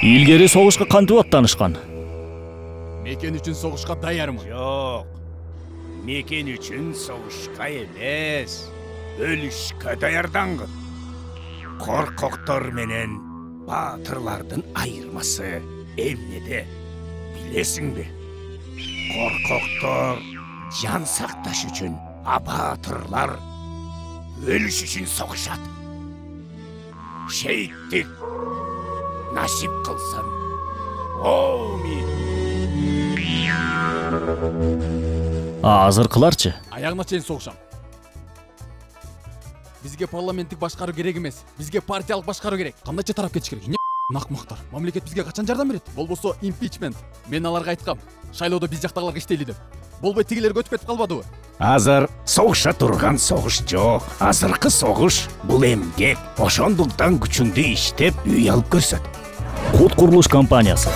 Илгери согушка кантип аттанышкан? Мекен үчүн согушка даярмын. Жок. Мекен үчүн согушка эмес, өлүшкө даярдангын. Коркоктор менен баатырлардын айырмасы эмнеде? Билесиңби? Коркоктор жан сакташ үчүн, а баатырлар өлүш үчүн согушат. Шейиттик насип кылсын. Оми. Азыркыларчы? Аягына чейин согушам. Бизге парламенттик башкаруу керек эмес. Бизге партиялык башкаруу керек. Кандайча тарап кетиш керек? Накмактар. Мамлекет бизге качан жардам берет? Болбосо импичмент. Мен аларга айткам. Шайлоодо биз жактагыларга иштейли деп. Болбой тигилерге өтүп кетип калбадыбы? Азыр согуша турган согуш жок. Азыркы согуш бул эмгек. Ошондуктан күчүңдү иштеп үй алып көрсөт. Кут курулуш компаниясы